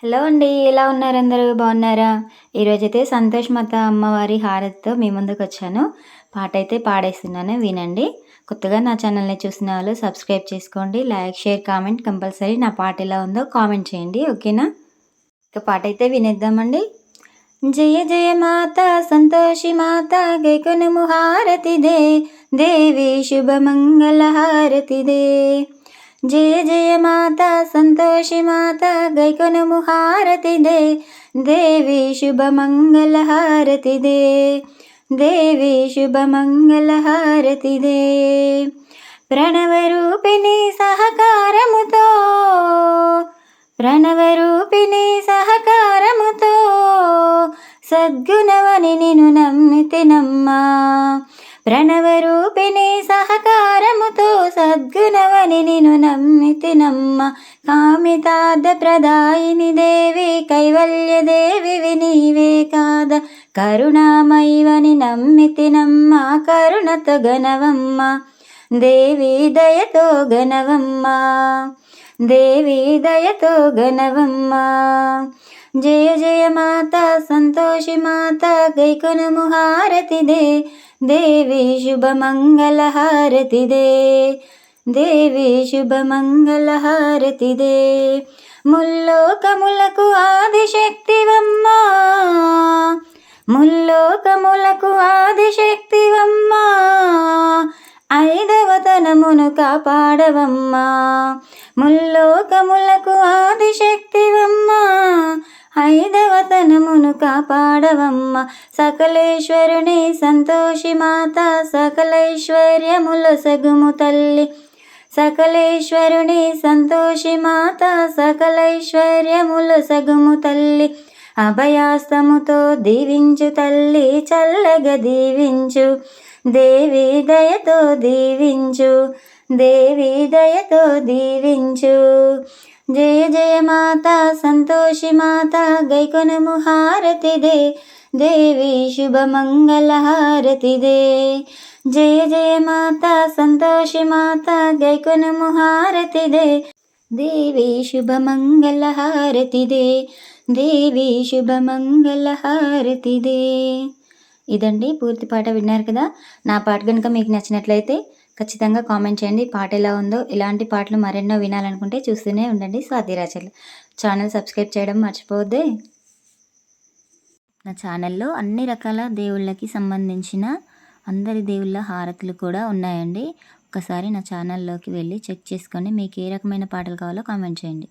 Hello అండి. ఎలా ఉన్నారు అందరూ? బాగున్నారా? ఈరోజైతే సంతోష్ మాత అమ్మవారి హారతితో మీ ముందుకొచ్చాను. పాటైతే పాడేస్తున్నాను వినండి. కొత్తగా నా ఛానల్‌ని చూసిన వాళ్ళు సబ్స్క్రైబ్ చేసుకోండి. లైక్, షేర్, కామెంట్ కంపల్సరీ నా పాట ఎలా ఉందో కామెంట్ చేయండి. ఓకేనా? ఇక పాటైతే వినేద్దామండి. జయ జయ మాత సంతోషి మాత గైకొనుము హారతిదే, దేవి శుభమంగళ హారతిదే. జయ జయ మాత సంతోషి మాత గైకొనుము హారతిదే, దేవి శుభమంగళ హారతిదే, దేవి శుభమంగళ హారతిదే. ప్రణవరూపిణి సహకారముతో, ప్రణవరూపిణి సహకారముతో సద్గుణవని నిన్ను నమ్మితినమ్మా. ప్రణవరూపిణి సహకారముతో సద్గుణవని నిన్ను నమ్మితినమ్మా. కామితార్థ ప్రదాయిని దేవి కైవల్య దేవి నీవే కాద, కరుణామయివని నమ్మితినమ్మా. కరుణతో గణవమ్మ దేవి దయతో గణవమ్మ, దేవి దయతో గణవమ్మ. జయ జయ మాత సంతోషి మాత గైకొనుము హారతిదే, దేవి శుభమంగళ హారతిదే, దేవి శుభమంగళ హారతిదే. ముల్లోకములకు ఆదిశక్తివమ్మ, ముల్లోకములకు ఆదిశక్తివమ్మ. ఐదవతనమును కాపాడవమ్మ, ముల్లోకములకు ఆదిశక్తివమ్మ. ఐదవతనమును కాపాడవమ్మ. సకలేశ్వరుని సంతోషి మాత సకలైశ్వర్యములొసగుము తల్లి, సకలేశ్వరుని సంతోషి మాత సకలైశ్వర్యములొసగుము తల్లి. అభయాస్తముతో దీవించు తల్లి, చల్లగా దీవించు దేవి దయతో దీవించు, దేవి దయతో దీవించు. జయ జయ మాత సంతోషి మాత గైకొనుము హారతిదే, దేవి శుభమంగళ హారతిదే. జయ జయ మాత సంతోషి మాత గైకొనుము హారతిదే, దేవి శుభమంగళ హారతిదే, దేవి శుభమంగళ హారతిదే. ఇదండి పూర్తి పాట విన్నారు కదా. నా పాట కనుక మీకు నచ్చినట్లయితే ఖచ్చితంగా కామెంట్ చేయండి. పాట ఎలా ఉందో. ఇలాంటి పాటలు మరెన్నో వినాలనుకుంటే చూస్తూనే ఉండండి స్వాతి రాచల్. ఛానల్ సబ్స్క్రైబ్ చేయడం మర్చిపోవద్దే. నా ఛానల్లో అన్ని రకాల దేవుళ్ళకి సంబంధించిన అందరి దేవుళ్ళ హారతులు కూడా ఉన్నాయండి. ఒకసారి నా ఛానల్లోకి వెళ్ళి చెక్ చేసుకొని మీకు ఏ రకమైన పాటలు కావాలో కామెంట్ చేయండి.